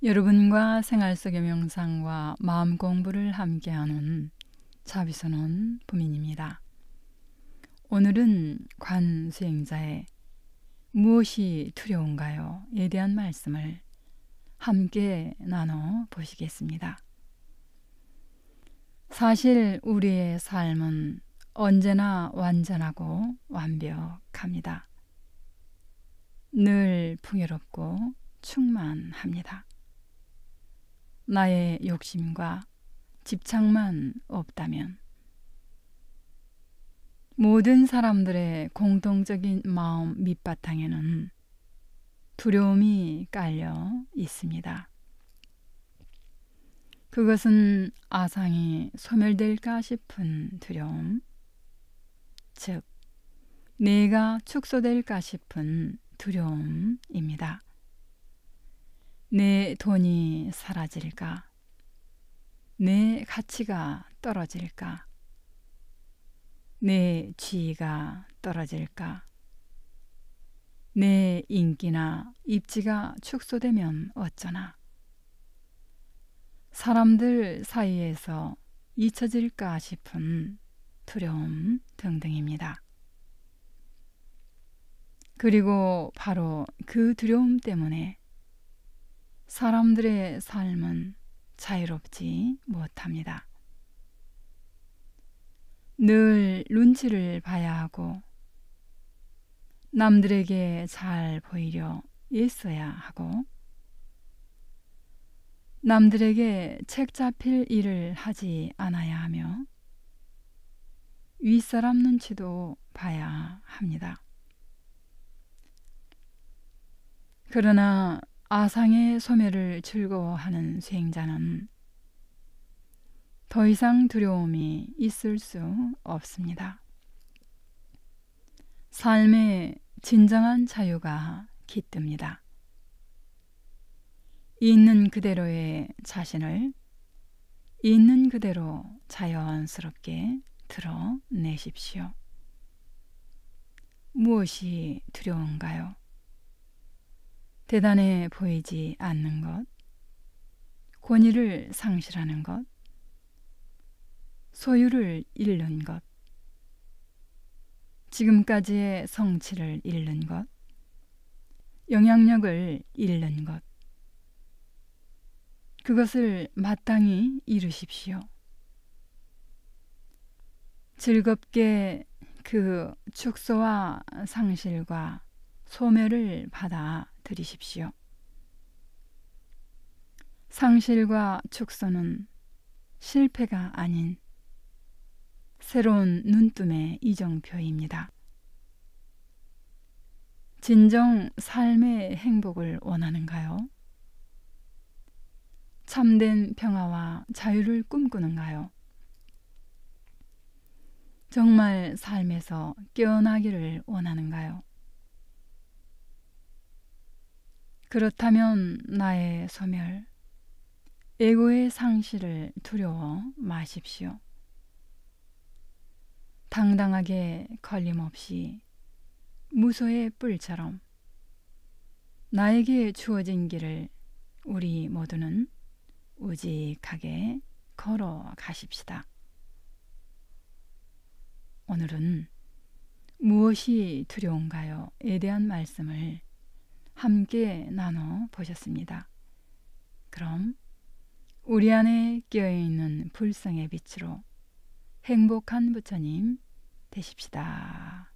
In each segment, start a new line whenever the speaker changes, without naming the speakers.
여러분과 생활 속의 명상과 마음 공부를 함께하는 자비선원 부민입니다. 오늘은 관수행자의 무엇이 두려운가요?에 대한 말씀을 함께 나눠 보시겠습니다. 사실 우리의 삶은 언제나 완전하고 완벽합니다. 늘 풍요롭고 충만합니다. 나의 욕심과 집착만 없다면 모든 사람들의 공통적인 마음 밑바탕에는 두려움이 깔려 있습니다. 그것은 아상이 소멸될까 싶은 두려움, 즉 내가 축소될까 싶은 두려움입니다. 내 돈이 사라질까? 내 가치가 떨어질까? 내 지위가 떨어질까? 내 인기나 입지가 축소되면 어쩌나? 사람들 사이에서 잊혀질까 싶은 두려움 등등입니다. 그리고 바로 그 두려움 때문에 사람들의 삶은 자유롭지 못합니다. 늘 눈치를 봐야 하고 남들에게 잘 보이려 애써야 하고 남들에게 책 잡힐 일을 하지 않아야 하며 윗사람 눈치도 봐야 합니다. 그러나 아상의 소멸을 즐거워하는 수행자는 더 이상 두려움이 있을 수 없습니다. 삶의 진정한 자유가 깃듭니다. 있는 그대로의 자신을 있는 그대로 자연스럽게 드러내십시오. 무엇이 두려운가요? 대단해 보이지 않는 것, 권위를 상실하는 것, 소유를 잃는 것, 지금까지의 성취를 잃는 것, 영향력을 잃는 것, 그것을 마땅히 이루십시오. 즐겁게 그 축소와 상실과 소멸을 받아들이십시오. 상실과 축소는 실패가 아닌 새로운 눈뜸의 이정표입니다. 진정 삶의 행복을 원하는가요? 참된 평화와 자유를 꿈꾸는가요? 정말 삶에서 깨어나기를 원하는가요? 그렇다면 나의 소멸, 에고의 상실을 두려워 마십시오. 당당하게 걸림없이 무소의 뿔처럼 나에게 주어진 길을 우리 모두는 우직하게 걸어가십시다. 오늘은 무엇이 두려운가요?에 대한 말씀을 함께 나눠 보셨습니다. 그럼 우리 안에 끼어있는 불성의 빛으로 행복한 부처님 되십시다.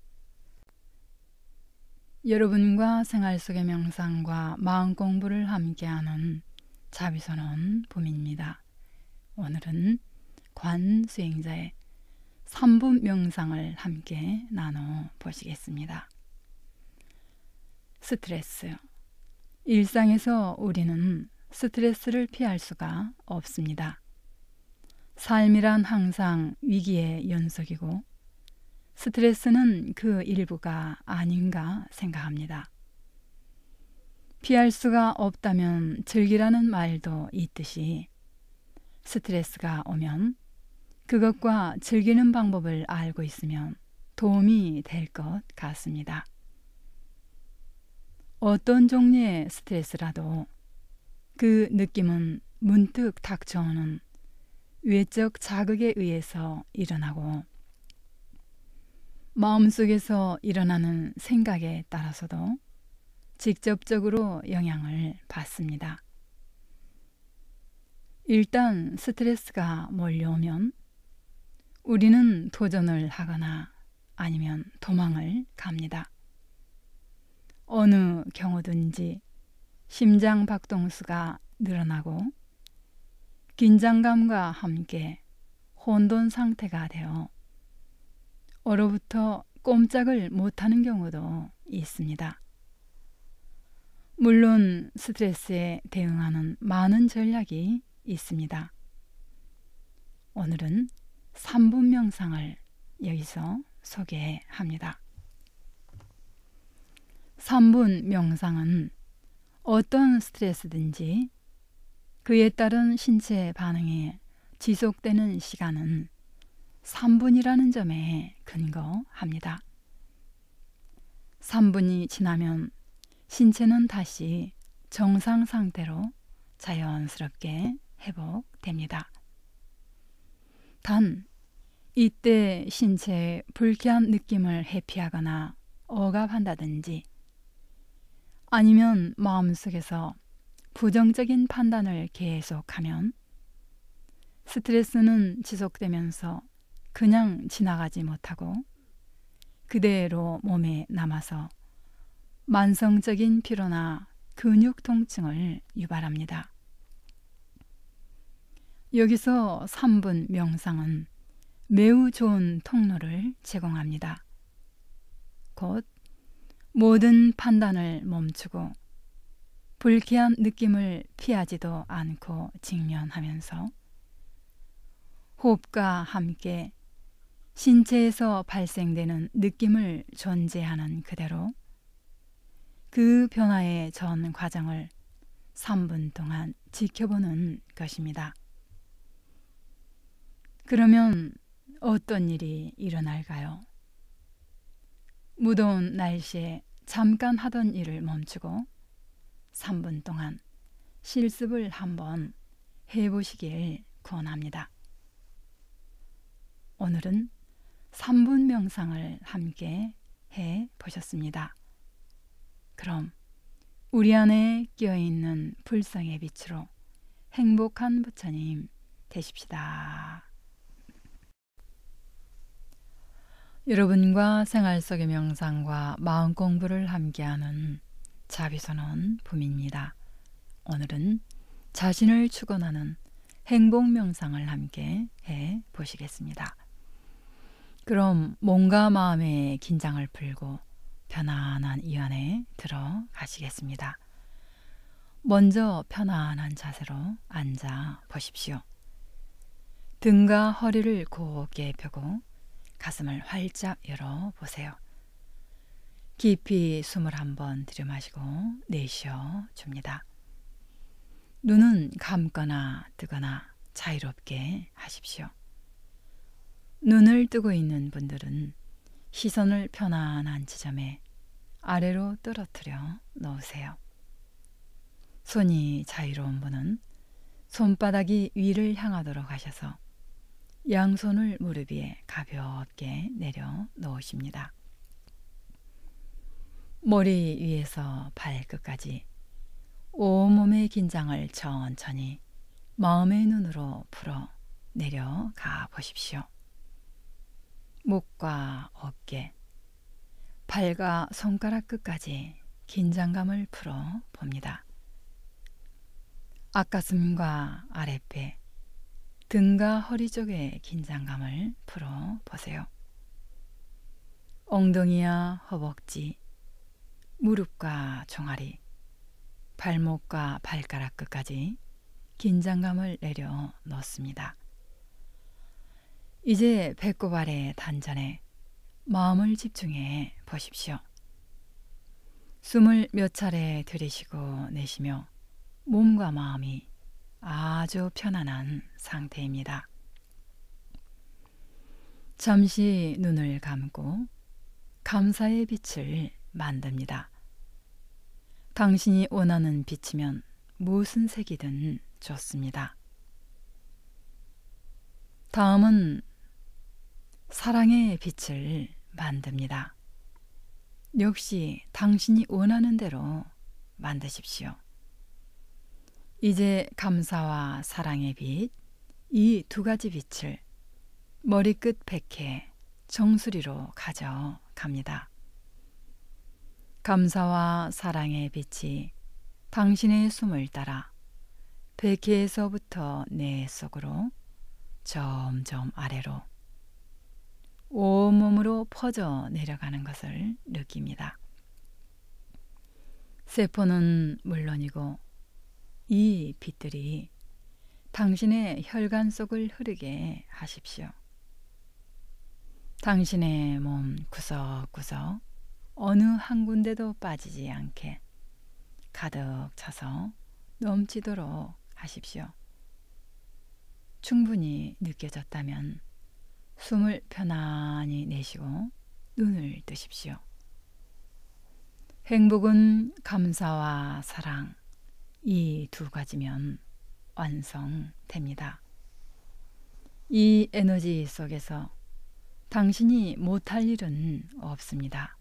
여러분과 생활 속의 명상과 마음 공부를 함께하는 자비선원 봄입니다. 오늘은 관수행자의 3분 명상을 함께 나눠 보시겠습니다. 스트레스. 일상에서 우리는 스트레스를 피할 수가 없습니다. 삶이란 항상 위기의 연속이고 스트레스는 그 일부가 아닌가 생각합니다. 피할 수가 없다면 즐기라는 말도 있듯이 스트레스가 오면 그것과 즐기는 방법을 알고 있으면 도움이 될 것 같습니다. 어떤 종류의 스트레스라도 그 느낌은 문득 닥쳐오는 외적 자극에 의해서 일어나고 마음속에서 일어나는 생각에 따라서도 직접적으로 영향을 받습니다. 일단 스트레스가 몰려오면 우리는 도전을 하거나 아니면 도망을 갑니다. 어느 경우든지 심장 박동수가 늘어나고 긴장감과 함께 혼돈 상태가 되어 얼어붙어 꼼짝을 못하는 경우도 있습니다. 물론 스트레스에 대응하는 많은 전략이 있습니다. 오늘은 3분 명상을 여기서 소개합니다. 3분 명상은 어떤 스트레스든지 그에 따른 신체 반응에 지속되는 시간은 3분이라는 점에 근거합니다. 3분이 지나면 신체는 다시 정상 상태로 자연스럽게 회복됩니다. 단, 이때 신체의 불쾌한 느낌을 회피하거나 억압한다든지 아니면 마음속에서 부정적인 판단을 계속하면 스트레스는 지속되면서 그냥 지나가지 못하고 그대로 몸에 남아서 만성적인 피로나 근육 통증을 유발합니다. 여기서 3분 명상은 매우 좋은 통로를 제공합니다. 곧 모든 판단을 멈추고 불쾌한 느낌을 피하지도 않고 직면하면서 호흡과 함께 신체에서 발생되는 느낌을 존재하는 그대로 그 변화의 전 과정을 3분 동안 지켜보는 것입니다. 그러면 어떤 일이 일어날까요? 무더운 날씨에 잠깐 하던 일을 멈추고 3분 동안 실습을 한번 해보시길 권합니다. 오늘은 3분 명상을 함께 해보셨습니다. 그럼 우리 안에 끼어있는 불성의 빛으로 행복한 부처님 되십시다. 여러분과 생활 속의 명상과 마음 공부를 함께하는 자비선언 붐입니다. 오늘은 자신을 축원하는 행복 명상을 함께 해 보시겠습니다. 그럼 몸과 마음의 긴장을 풀고 편안한 이 안에 들어가시겠습니다. 먼저 편안한 자세로 앉아 보십시오. 등과 허리를 곱게 펴고 가슴을 활짝 열어보세요. 깊이 숨을 한번 들이마시고 내쉬어 줍니다. 눈은 감거나 뜨거나 자유롭게 하십시오. 눈을 뜨고 있는 분들은 시선을 편안한 지점에 아래로 떨어뜨려 놓으세요. 손이 자유로운 분은 손바닥이 위를 향하도록 하셔서 양손을 무릎 위에 가볍게 내려 놓으십니다. 머리 위에서 발끝까지 온몸의 긴장을 천천히 마음의 눈으로 풀어 내려가 보십시오. 목과 어깨, 팔과 손가락 끝까지 긴장감을 풀어 봅니다. 앞가슴과 아랫배, 등과 허리 쪽의 긴장감을 풀어 보세요. 엉덩이와 허벅지, 무릎과 종아리, 발목과 발가락 끝까지 긴장감을 내려 놓습니다. 이제 배꼽 아래 단전에 마음을 집중해 보십시오. 숨을 몇 차례 들이쉬고 내쉬며 몸과 마음이 아주 편안한 상태입니다. 잠시 눈을 감고 감사의 빛을 만듭니다. 당신이 원하는 빛이면 무슨 색이든 좋습니다. 다음은 사랑의 빛을 만듭니다. 역시 당신이 원하는 대로 만드십시오. 이제 감사와 사랑의 빛, 이 두 가지 빛을 머리끝 백해 정수리로 가져갑니다. 감사와 사랑의 빛이 당신의 숨을 따라 백해에서부터 내 속으로 점점 아래로 온몸으로 퍼져 내려가는 것을 느낍니다. 세포는 물론이고 이 빛들이 당신의 혈관 속을 흐르게 하십시오. 당신의 몸 구석구석 어느 한 군데도 빠지지 않게 가득 차서 넘치도록 하십시오. 충분히 느껴졌다면 숨을 편안히 내쉬고 눈을 뜨십시오. 행복은 감사와 사랑, 이 두 가지면 완성됩니다. 이 에너지 속에서 당신이 못할 일은 없습니다.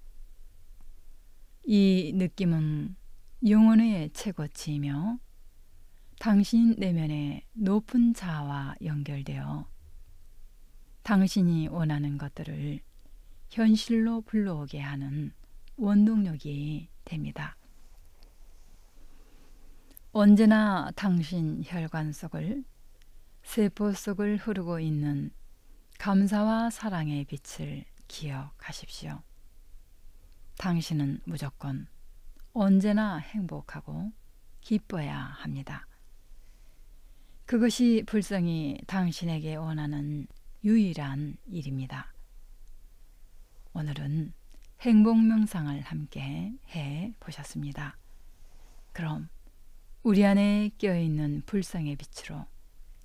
이 느낌은 영혼의 최고치이며 당신 내면의 높은 자아와 연결되어 당신이 원하는 것들을 현실로 불러오게 하는 원동력이 됩니다. 언제나 당신 혈관 속을, 세포 속을 흐르고 있는 감사와 사랑의 빛을 기억하십시오. 당신은 무조건 언제나 행복하고 기뻐야 합니다. 그것이 불성이 당신에게 원하는 유일한 일입니다. 오늘은 행복 명상을 함께 해 보셨습니다. 그럼 우리 안에 껴있는 불성의 빛으로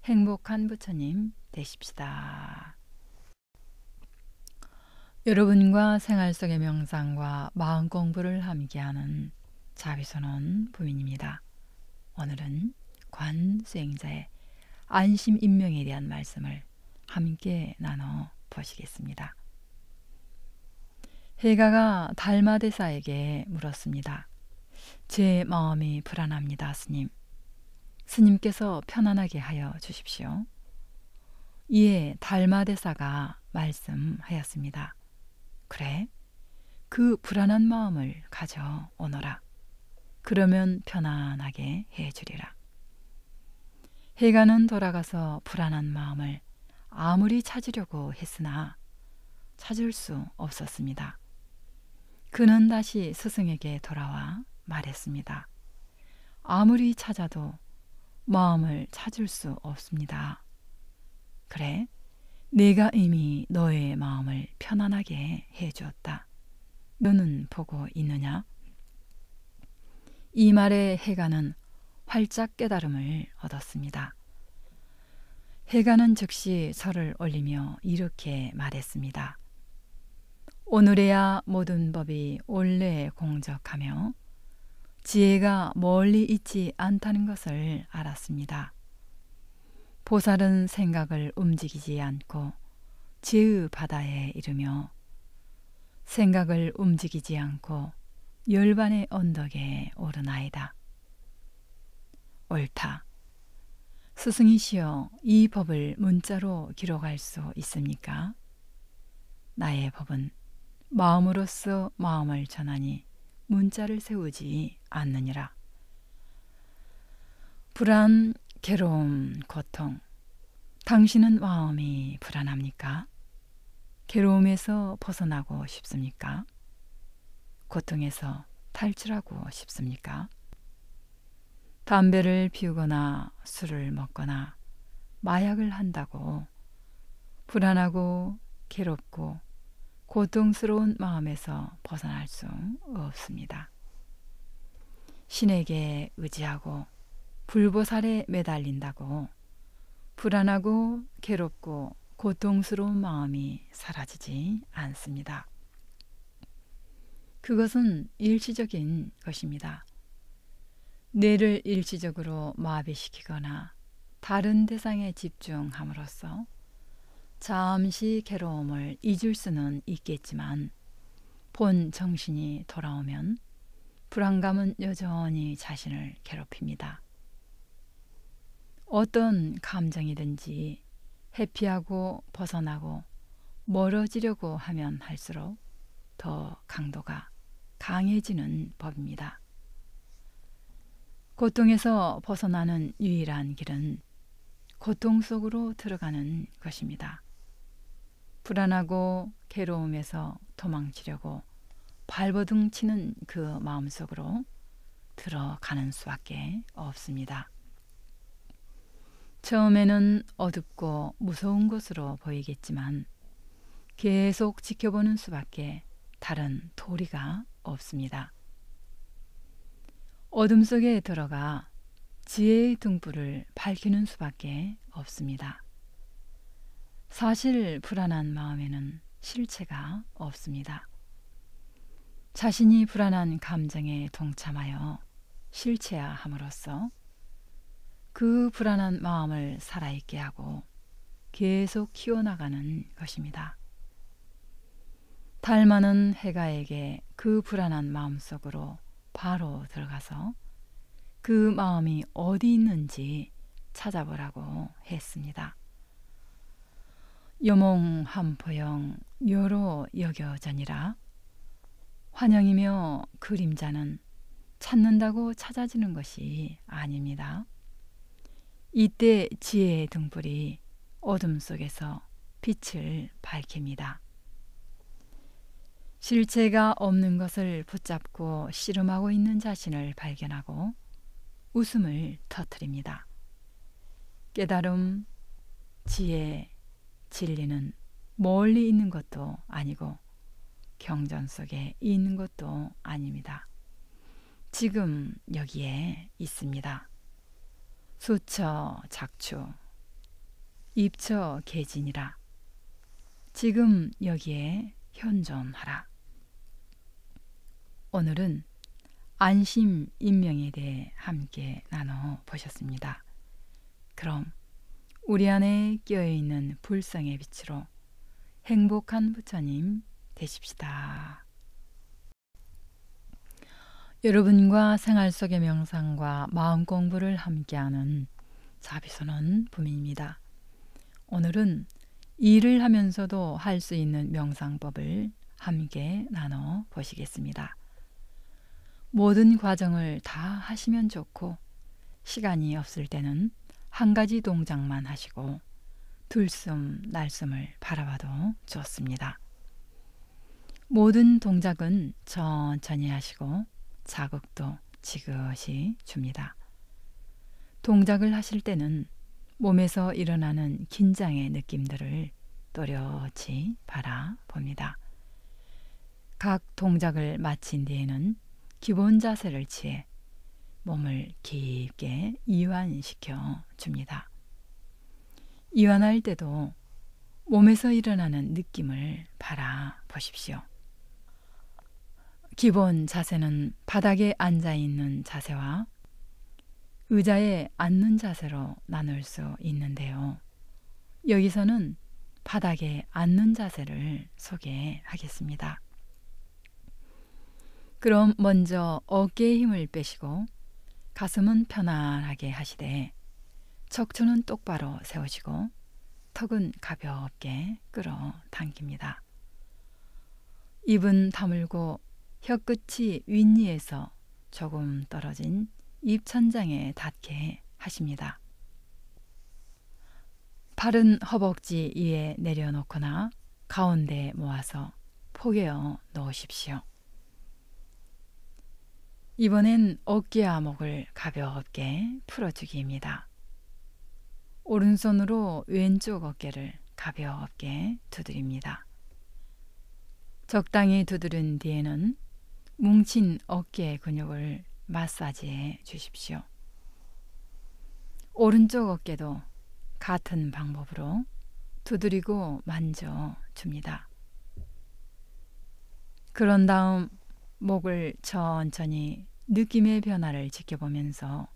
행복한 부처님 되십시다. 여러분과 생활 속의 명상과 마음 공부를 함께하는 자비선언 부인입니다. 오늘은 관수행자의 안심인명에 대한 말씀을 함께 나눠 보시겠습니다. 해가가 달마대사에게 물었습니다. 제 마음이 불안합니다, 스님. 스님께서 편안하게 하여 주십시오. 이에 달마대사가 말씀하였습니다. 그래, 그 불안한 마음을 가져오너라. 그러면 편안하게 해주리라. 해가는 돌아가서 불안한 마음을 아무리 찾으려고 했으나 찾을 수 없었습니다. 그는 다시 스승에게 돌아와 말했습니다. 아무리 찾아도 마음을 찾을 수 없습니다. 그래, 내가 이미 너의 마음을 편안하게 해주었다. 너는 보고 있느냐? 이 말에 해가는 활짝 깨달음을 얻었습니다. 해가는 즉시 절을 올리며 이렇게 말했습니다. 오늘에야 모든 법이 원래 공적하며 지혜가 멀리 있지 않다는 것을 알았습니다. 보살은 생각을 움직이지 않고 지의 바다에 이르며 생각을 움직이지 않고 열반의 언덕에 오르나이다. 옳다. 스승이시여, 이 법을 문자로 기록할 수 있습니까? 나의 법은 마음으로써 마음을 전하니 문자를 세우지 않느니라. 불안, 괴로움, 고통. 당신은 마음이 불안합니까? 괴로움에서 벗어나고 싶습니까? 고통에서 탈출하고 싶습니까? 담배를 피우거나 술을 먹거나 마약을 한다고 불안하고 괴롭고 고통스러운 마음에서 벗어날 수 없습니다. 신에게 의지하고 불보살에 매달린다고 불안하고 괴롭고 고통스러운 마음이 사라지지 않습니다. 그것은 일시적인 것입니다. 뇌를 일시적으로 마비시키거나 다른 대상에 집중함으로써 잠시 괴로움을 잊을 수는 있겠지만 본 정신이 돌아오면 불안감은 여전히 자신을 괴롭힙니다. 어떤 감정이든지 회피하고 벗어나고 멀어지려고 하면 할수록 더 강도가 강해지는 법입니다. 고통에서 벗어나는 유일한 길은 고통 속으로 들어가는 것입니다. 불안하고 괴로움에서 도망치려고 발버둥 치는 그 마음속으로 들어가는 수밖에 없습니다. 처음에는 어둡고 무서운 것으로 보이겠지만 계속 지켜보는 수밖에 다른 도리가 없습니다. 어둠 속에 들어가 지혜의 등불을 밝히는 수밖에 없습니다. 사실 불안한 마음에는 실체가 없습니다. 자신이 불안한 감정에 동참하여 실체화함으로써 그 불안한 마음을 살아있게 하고 계속 키워나가는 것입니다. 달 많은 해가에게 그 불안한 마음속으로 바로 들어가서 그 마음이 어디 있는지 찾아보라고 했습니다. 여몽함포영 여로 여겨전이라 환영이며 그림자는 찾는다고 찾아지는 것이 아닙니다. 이때 지혜의 등불이 어둠 속에서 빛을 밝힙니다. 실체가 없는 것을 붙잡고 씨름하고 있는 자신을 발견하고 웃음을 터뜨립니다. 깨달음, 지혜, 진리는 멀리 있는 것도 아니고 경전 속에 있는 것도 아닙니다. 지금 여기에 있습니다. 수처 작추, 입처 계진이라. 지금 여기에 현존하라. 오늘은 안심 인명에 대해 함께 나눠보셨습니다. 그럼 우리 안에 끼어있는 불성의 빛으로 행복한 부처님 되십시다. 여러분과 생활 속의 명상과 마음 공부를 함께하는 자비선언 부미입니다. 오늘은 일을 하면서도 할 수 있는 명상법을 함께 나눠보시겠습니다. 모든 과정을 다 하시면 좋고 시간이 없을 때는 한 가지 동작만 하시고 들숨 날숨을 바라봐도 좋습니다. 모든 동작은 천천히 하시고 자극도 지그시 줍니다. 동작을 하실 때는 몸에서 일어나는 긴장의 느낌들을 또렷이 바라봅니다. 각 동작을 마친 뒤에는 기본 자세를 취해 몸을 깊게 이완시켜 줍니다. 이완할 때도 몸에서 일어나는 느낌을 바라보십시오. 기본 자세는 바닥에 앉아있는 자세와 의자에 앉는 자세로 나눌 수 있는데요. 여기서는 바닥에 앉는 자세를 소개하겠습니다. 그럼 먼저 어깨에 힘을 빼시고 가슴은 편안하게 하시되 척추는 똑바로 세우시고 턱은 가볍게 끌어당깁니다. 입은 다물고 혀끝이 윗니에서 조금 떨어진 입천장에 닿게 하십니다. 팔은 허벅지 위에 내려놓거나 가운데 모아서 포개어 놓으십시오. 이번엔 어깨와 목을 가볍게 풀어주기입니다. 오른손으로 왼쪽 어깨를 가볍게 두드립니다. 적당히 두드린 뒤에는 뭉친 어깨 근육을 마사지해 주십시오. 오른쪽 어깨도 같은 방법으로 두드리고 만져줍니다. 그런 다음 목을 천천히 느낌의 변화를 지켜보면서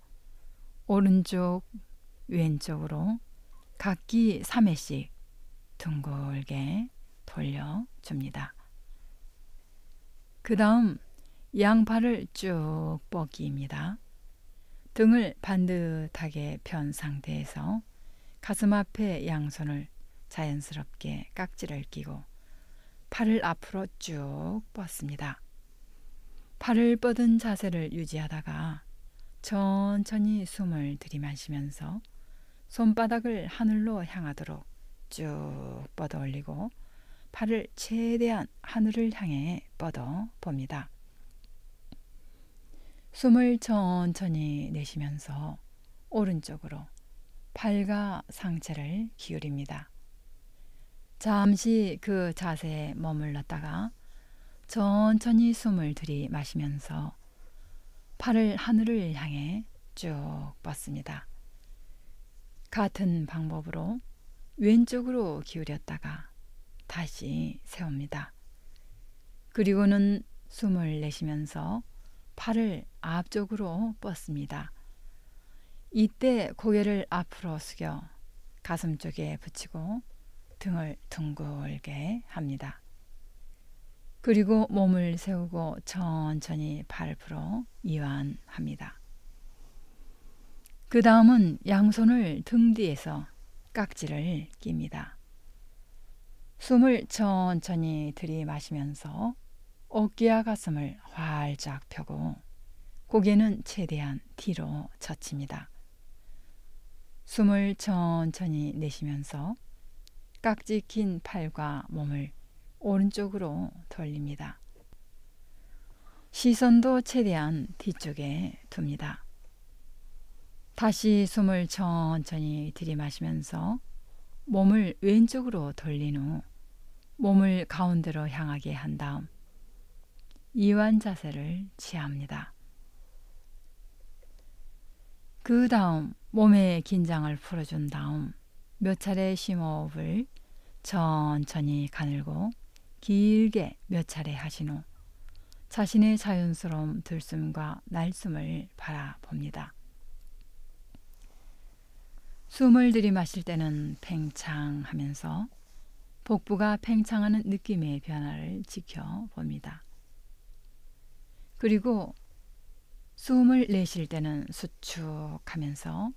오른쪽, 왼쪽으로 각기 3회씩 둥글게 돌려줍니다. 그 다음 양팔을 쭉 뻗기입니다. 등을 반듯하게 편 상태에서 가슴 앞에 양손을 자연스럽게 깍지를 끼고 팔을 앞으로 쭉 뻗습니다. 팔을 뻗은 자세를 유지하다가 천천히 숨을 들이마시면서 손바닥을 하늘로 향하도록 쭉 뻗어 올리고 팔을 최대한 하늘을 향해 뻗어 봅니다. 숨을 천천히 내쉬면서 오른쪽으로 팔과 상체를 기울입니다. 잠시 그 자세에 머물렀다가 천천히 숨을 들이마시면서 팔을 하늘을 향해 쭉 뻗습니다. 같은 방법으로 왼쪽으로 기울였다가 다시 세웁니다. 그리고는 숨을 내쉬면서 팔을 앞쪽으로 뻗습니다. 이때 고개를 앞으로 숙여 가슴 쪽에 붙이고 등을 둥글게 합니다. 그리고 몸을 세우고 천천히 발으로 이완합니다. 그 다음은 양손을 등 뒤에서 깍지를 낍니다. 숨을 천천히 들이마시면서 어깨와 가슴을 활짝 펴고 고개는 최대한 뒤로 젖힙니다. 숨을 천천히 내쉬면서 깍지 낀 팔과 몸을 오른쪽으로 돌립니다. 시선도 최대한 뒤쪽에 둡니다. 다시 숨을 천천히 들이마시면서 몸을 왼쪽으로 돌린 후 몸을 가운데로 향하게 한 다음 이완 자세를 취합니다. 그 다음 몸의 긴장을 풀어준 다음 몇 차례 심호흡을 천천히 가늘고 길게 몇 차례 하신 후 자신의 자연스러운 들숨과 날숨을 바라봅니다. 숨을 들이마실 때는 팽창하면서 복부가 팽창하는 느낌의 변화를 지켜봅니다. 그리고 숨을 내쉴 때는 수축하면서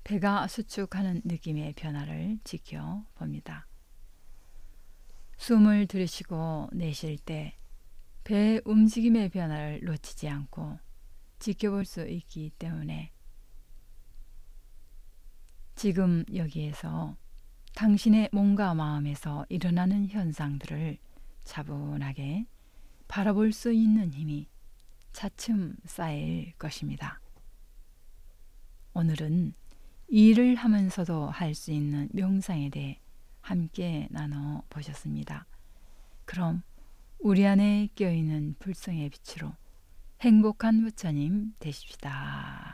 배가 수축하는 느낌의 변화를 지켜봅니다. 숨을 들이쉬고 내쉴 때 배 움직임의 변화를 놓치지 않고 지켜볼 수 있기 때문에 지금 여기에서 당신의 몸과 마음에서 일어나는 현상들을 차분하게 바라볼 수 있는 힘이 차츰 쌓일 것입니다. 오늘은 일을 하면서도 할 수 있는 명상에 대해 함께 나눠 보셨습니다. 그럼 우리 안에 껴있는 불성의 빛으로 행복한 부처님 되십시다.